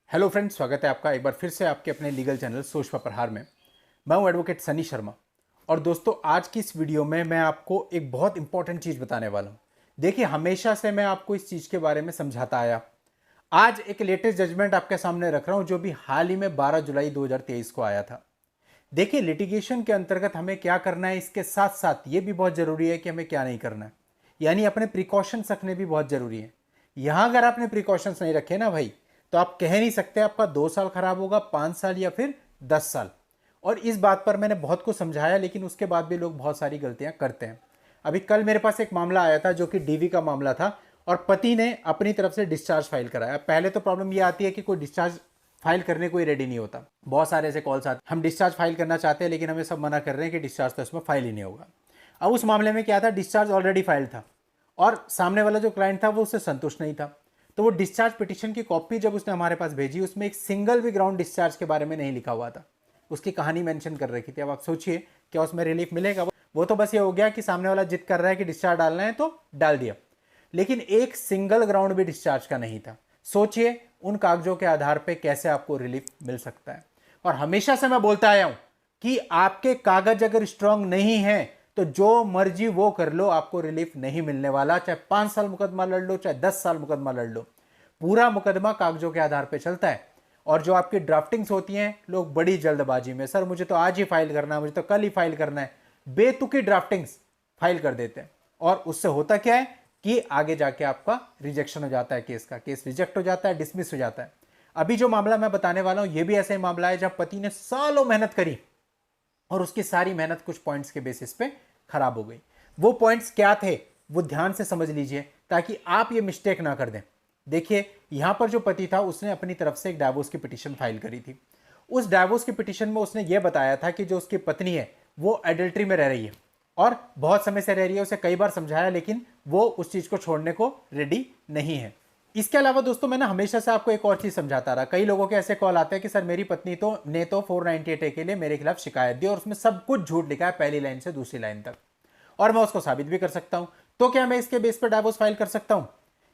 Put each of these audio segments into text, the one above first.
Hello friends, स्वागत है आपका एक बार फिर से आपके अपने लीगल चैनल सोच पर प्रहार में। मैं हूं एडवोकेट सनी शर्मा। और दोस्तों, आज की इस वीडियो में मैं आपको एक बहुत इंपॉर्टेंट चीज़ बताने वाला हूं। देखिए, हमेशा से मैं आपको इस चीज़ के बारे में समझाता आया। आज एक लेटेस्ट जजमेंट आपके सामने रख रहा हूं, जो भी हाल ही में 12 जुलाई 2023 को आया था। देखिए, लिटिगेशन के अंतर्गत हमें क्या करना है, इसके साथ साथ ये भी बहुत जरूरी है कि हमें क्या नहीं करना है। यानी अपने प्रिकॉशंस रखने भी बहुत जरूरी है। यहां अगर आपने प्रिकॉशंस नहीं रखे ना भाई, तो आप कह नहीं सकते आपका 2 साल खराब होगा, 5 साल या फिर 10 साल। और इस बात पर मैंने बहुत कुछ समझाया, लेकिन उसके बाद भी लोग बहुत सारी गलतियां करते हैं। अभी कल मेरे पास एक मामला आया था जो कि डीवी का मामला था, और पति ने अपनी तरफ से डिस्चार्ज फाइल कराया। पहले तो प्रॉब्लम यह आती है कि कोई डिस्चार्ज फाइल करने कोई रेडी नहीं होता। बहुत सारे ऐसे कॉल्स आते, हम डिस्चार्ज फाइल करना चाहते हैं लेकिन हमें सब मना कर रहे हैं कि डिस्चार्ज तो इसमें फाइल ही नहीं होगा। अब उस मामले में क्या था, डिस्चार्ज ऑलरेडी फाइल था और सामने वाला जो क्लाइंट था वो उससे संतुष्ट नहीं था। तो वो डिस्चार्ज पिटीशन की कॉपी जब उसने हमारे पास भेजी, उसमें एक सिंगल भी ग्राउंड डिस्चार्ज के बारे में नहीं लिखा हुआ था। उसकी कहानी मेंशन कर रखी थी। अब आप सोचिए, क्या उसमें रिलीफ मिलेगा? वो तो बस ये हो गया कि सामने वाला जिद कर रहा है कि डिस्चार्ज डालना है तो डाल दिया, लेकिन एक सिंगल ग्राउंड भी डिस्चार्ज का नहीं था। सोचिए उन कागजों के आधार पर कैसे आपको रिलीफ मिल सकता है। और हमेशा से मैं बोलता आया हूं कि आपके कागज अगर स्ट्रांग नहीं है तो जो मर्जी वो कर लो, आपको रिलीफ नहीं मिलने वाला। चाहे 5 साल मुकदमा लड़ लो, चाहे 10 साल मुकदमा लड़ लो, पूरा मुकदमा कागजों के आधार पर चलता है। और जो आपकी ड्राफ्टिंग्स होती हैं, लोग बड़ी जल्दबाजी में, सर मुझे तो आज ही फाइल करना है, मुझे तो कल ही फाइल करना है, बेतुकी ड्राफ्टिंग्स फाइल कर देते हैं। और उससे होता क्या है कि आगे जाके आपका रिजेक्शन हो जाता है, केस रिजेक्ट हो जाता है, डिसमिस हो जाता है। अभी जो मामला मैं बताने वाला हूं, यह भी ऐसा ही मामला है जब पति ने सालों मेहनत करी और उसकी सारी मेहनत कुछ पॉइंट्स के बेसिस पे खराब हो गई। वो पॉइंट्स क्या थे, वो ध्यान से समझ लीजिए ताकि आप ये मिस्टेक ना कर दें। देखिए, यहां पर जो पति था उसने अपनी तरफ से एक डाइवोर्स की पिटीशन फाइल करी थी। उस डाइवोर्स की पिटीशन में उसने ये बताया था कि जो उसकी पत्नी है वो एडल्ट्री में रह रही है और बहुत समय से रह रही है। उसे कई बार समझाया लेकिन वो उस चीज को छोड़ने को रेडी नहीं है। इसके अलावा दोस्तों, मैंने हमेशा से आपको एक और चीज समझाता रहा। कई लोगों के ऐसे कॉल आते हैं कि सर मेरी पत्नी ने तो 498A के लिए मेरे खिलाफ शिकायत दी और उसमें सब कुछ झूठ लिखा है, पहली लाइन से दूसरी लाइन तक, और मैं उसको साबित भी कर सकता हूं। तो क्या मैं इसके बेस पर डाइवोर्स फाइल कर सकता हूं?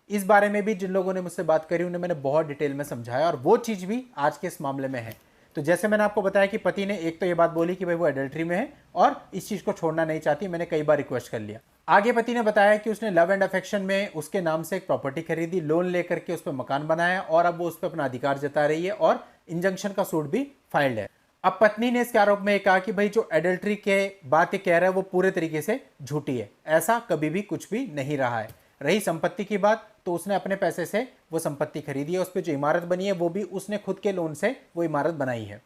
इस बारे में भी जिन लोगों ने मुझसे बात करी उन्हें मैंने बहुत डिटेल में समझाया, और वो चीज भी आज के इस मामले में है। तो जैसे मैंने आपको बताया कि पति ने एक तो ये बात बोली कि भाई वो एडल्ट्री में है और इस चीज को छोड़ना नहीं चाहती, मैंने कई बार रिक्वेस्ट कर लिया। आगे पति ने बताया कि उसने लव एंड अफेक्शन में उसके नाम से एक प्रॉपर्टी खरीदी, लोन लेकर के उस पर मकान बनाया और अब वो उस पर अपना अधिकार जता रही है और इंजंक्शन का सूट भी फाइल्ड है। अब पत्नी ने इसके आरोप में कहा कि भाई जो एडल्ट्री के बात ये कह रहा है वो पूरे तरीके से झूठी है, ऐसा कभी भी कुछ भी नहीं रहा है। रही संपत्ति की बात, तो उसने अपने पैसे से वो संपत्ति खरीदी है, उस पर जो इमारत बनी है वो भी उसने खुद के लोन से वो इमारत बनाई है।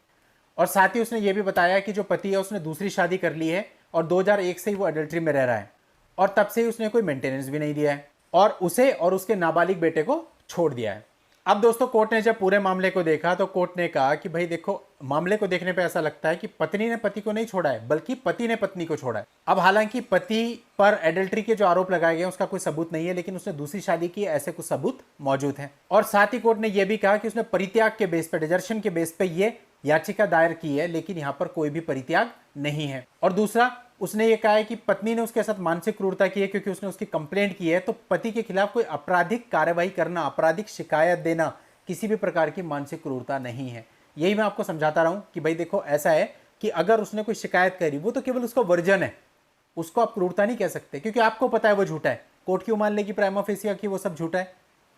और साथ ही उसने ये भी बताया कि जो पति है उसने दूसरी शादी कर ली है और 2001 से ही वो एडल्ट्री में रह रहा है और तब से ही उसने कोई मेंटेनेंस भी नहीं दिया है और उसे और उसके नाबालिग बेटे को छोड़ दिया है। अब दोस्तों, कोर्ट ने जब पूरे मामले को देखा तो कोर्ट ने कहा कि भाई देखो, मामले को देखने पे ऐसा लगता है कि पत्नी ने पति को नहीं छोड़ा है बल्कि पति ने पत्नी को छोड़ा है। अब हालांकि पति पर एडल्ट्री के जो आरोप लगाए गए उसका कोई सबूत नहीं है, लेकिन उसने दूसरी शादी की, ऐसे कुछ सबूत मौजूद हैं। और साथ ही कोर्ट ने यह भी कहा कि उसने परित्याग के बेस पर, डिजर्शन के बेस पर यह याचिका दायर की है, लेकिन यहां पर कोई भी परित्याग नहीं है। और दूसरा, उसने ये कहा है कि पत्नी ने उसके साथ मानसिक क्रूरता की है क्योंकि उसने उसकी कंप्लेंट की है, तो पति के खिलाफ कोई आपराधिक कार्रवाई करना, आपराधिक शिकायत देना किसी भी प्रकार की मानसिक क्रूरता नहीं है। यही मैं आपको समझाता रहा हूं कि भाई देखो, ऐसा है कि अगर उसने कोई शिकायत करी, वो तो केवल उसका वर्जन है, उसको आप क्रूरता नहीं कह सकते क्योंकि आपको पता है वो झूठा है। कोर्ट क्यों मान लेगी प्राइमा फेसिया कि वो सब झूठा है?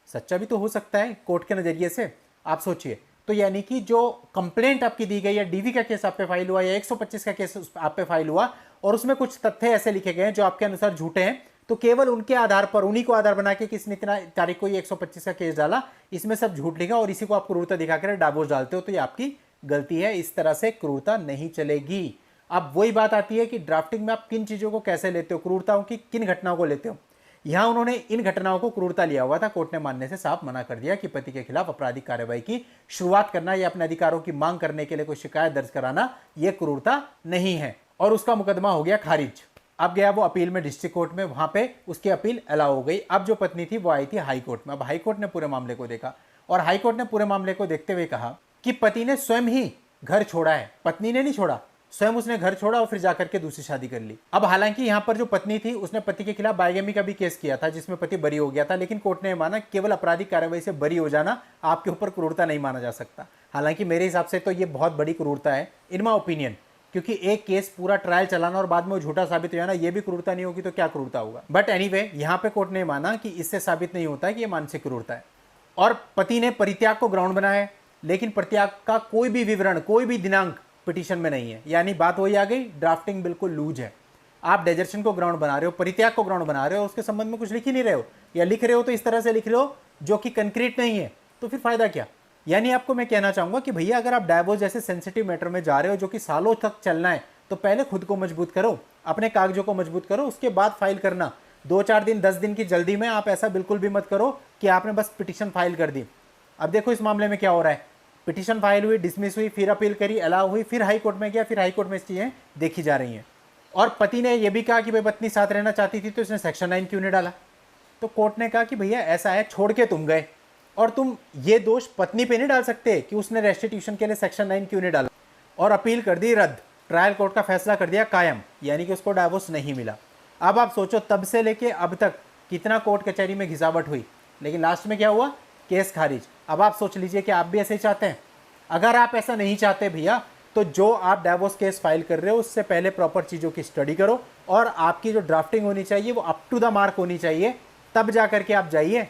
सच्चा भी तो हो सकता है कोर्ट के नजरिए से, आप सोचिए। तो यानी कि जो कंप्लेंट आपकी दी गई है, डीवी का केस आप पे फाइल हुआ या 125 का केस आप पे फाइल हुआ और उसमें कुछ तथ्य ऐसे लिखे गए हैं जो आपके अनुसार झूठे हैं, तो केवल उनके आधार पर, उन्हीं को आधार बना के कि इसने इतना तारीख को ये 125 का केस डाला, इसमें सब झूठ लिखा और इसी को आप क्रूरता दिखाकर डाइवोर्स डालते हो, तो ये आपकी गलती है। इस तरह से क्रूरता नहीं चलेगी। अब वही बात आती है कि ड्राफ्टिंग में आप किन चीजों को कैसे लेते हो, क्रूरताओं की किन घटनाओं को लेते हो। यहां उन्होंने इन घटनाओं को क्रूरता लिया हुआ था। कोर्ट ने मानने से साफ मना कर दिया कि पति के खिलाफ आपराधिक कार्रवाई की शुरुआत करना या अपने अधिकारों की मांग करने के लिए कोई शिकायत दर्ज कराना यह क्रूरता नहीं है, और उसका मुकदमा हो गया खारिज। अब गया वो अपील में डिस्ट्रिक्ट कोर्ट में, वहां पे उसकी अपील अलाउ हो गई। अब जो पत्नी थी वो आई थी हाई कोर्ट में। अब हाई कोर्ट ने पूरे मामले को देखा और हाई कोर्ट ने पूरे मामले को देखते हुए कहा कि पति ने स्वयं ही घर छोड़ा है, पत्नी ने नहीं छोड़ा, स्वयं उसने घर छोड़ा और फिर जाकर के दूसरी शादी कर ली। अब हालांकि यहाँ पर जो पत्नी थी उसने पति के खिलाफ बाइगेमी का भी केस किया था, जिसमें पति बरी हो गया था, लेकिन कोर्ट ने माना केवल आपराधिक कार्रवाई से बरी हो जाना आपके ऊपर क्रूरता नहीं माना जा सकता। हालांकि मेरे हिसाब से तो ये बहुत बड़ी क्रूरता है इन माई ओपिनियन, क्योंकि एक केस पूरा ट्रायल चलाना और बाद में वो झूठा साबित हो जाना, ये भी क्रूरता नहीं होगी तो क्या क्रूरता होगा। बट एनीवे, यहाँ पे कोर्ट ने माना कि इससे साबित नहीं होता है कि ये मानसिक क्रूरता है। और पति ने परित्याग को ग्राउंड बनाया, लेकिन परित्याग का कोई भी विवरण, कोई भी दिनांक पिटीशन में नहीं है। यानी बात वही आ गई, ड्राफ्टिंग बिल्कुल लूज है। आप डेजर्शन को ग्राउंड बना रहे हो, परित्याग को ग्राउंड बना रहे हो, उसके संबंध में कुछ लिख ही नहीं रहे हो, या लिख रहे हो तो इस तरह से लिख रहे हो जो कि कंक्रीट नहीं है, तो फिर फायदा क्या। यानी आपको मैं कहना चाहूंगा कि भैया अगर आप डाइवोर्स जैसे सेंसिटिव मैटर में जा रहे हो जो कि सालों तक चलना है, तो पहले खुद को मजबूत करो, अपने कागजों को मजबूत करो, उसके बाद फाइल करना। 2-4 दिन 10 दिन की जल्दी में आप ऐसा बिल्कुल भी मत करो कि आपने बस पिटीशन फाइल कर दी। अब देखो इस मामले में क्या हो रहा है, पिटीशन फाइल हुई, डिसमिस हुई, फिर अपील करी, अलाउ हुई, फिर हाई कोर्ट में गया, फिर हाई कोर्ट में चीजें देखी जा रही हैं। और पति ने यह भी कहा कि भाई पत्नी साथ रहना चाहती थी तो इसने सेक्शन 9 क्यों नहीं डाला। तो कोर्ट ने कहा कि भैया ऐसा है, छोड़ के तुम गए और तुम ये दोष पत्नी पे नहीं डाल सकते कि उसने रेस्टिट्यूशन के लिए सेक्शन 9 क्यों नहीं डाला, और अपील कर दी रद्द। ट्रायल कोर्ट का फैसला कर दिया कायम, यानी कि उसको डाइवोर्स नहीं मिला। अब आप सोचो तब से लेके अब तक कितना कोर्ट कचहरी में घिसावट हुई, लेकिन लास्ट में क्या हुआ, केस खारिज। अब आप सोच लीजिए कि आप भी ऐसे ही चाहते हैं। अगर आप ऐसा नहीं चाहते भैया, तो जो आप डाइवोर्स केस फाइल कर रहे हो उससे पहले प्रॉपर चीज़ों की स्टडी करो, और आपकी जो ड्राफ्टिंग होनी चाहिए वो अप टू द मार्क होनी चाहिए, तब जा करके आप जाइए,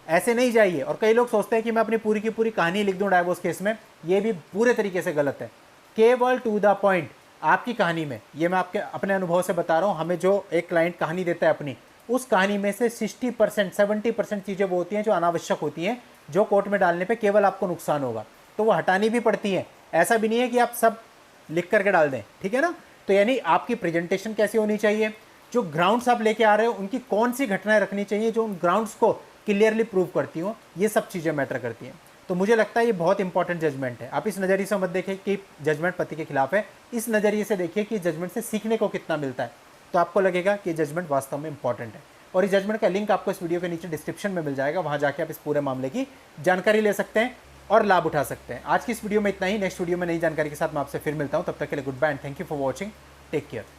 ऐसे नहीं जाइए। और कई लोग सोचते हैं कि मैं अपनी पूरी की पूरी कहानी लिख दूं डाइवोर्स केस में, ये भी पूरे तरीके से गलत है। केवल टू द पॉइंट आपकी कहानी में, ये मैं आपके अपने अनुभव से बता रहा हूँ, हमें जो एक क्लाइंट कहानी देता है अपनी, उस कहानी में से 60% 70% चीज़ें वो होती हैं जो अनावश्यक होती हैं, जो कोर्ट में डालने पे केवल आपको नुकसान होगा, तो वो हटानी भी पड़ती है। ऐसा भी नहीं है कि आप सब लिख करके डाल दें, ठीक है ना। तो यानी आपकी प्रेजेंटेशन कैसी होनी चाहिए, जो ग्राउंड्स आप लेके आ रहे हो उनकी कौन सी घटनाएं रखनी चाहिए जो उन ग्राउंड्स को क्लियरली प्रूव करती हो, ये सब चीज़ें मैटर करती हैं। तो मुझे लगता है ये बहुत इंपॉर्टेंट जजमेंट है। आप इस नज़रिए से मत देखिए कि जजमेंट पति के खिलाफ है, इस नज़रिए से देखिए कि जजमेंट से सीखने को कितना मिलता है, तो आपको लगेगा कि जजमेंट वास्तव में इंपॉर्टेंट है। और इस जजमेंट का लिंक आपको इस वीडियो के नीचे डिस्क्रिप्शन में मिल जाएगा, वहाँ जाके आप इस पूरे मामले की जानकारी ले सकते हैं और लाभ उठा सकते हैं। आज की इस वीडियो में इतना ही, नेक्स्ट वीडियो में नई जानकारी के साथ मैं आपसे फिर मिलता हूँ। तब तक के लिए goodbye and thank you for watching, take care.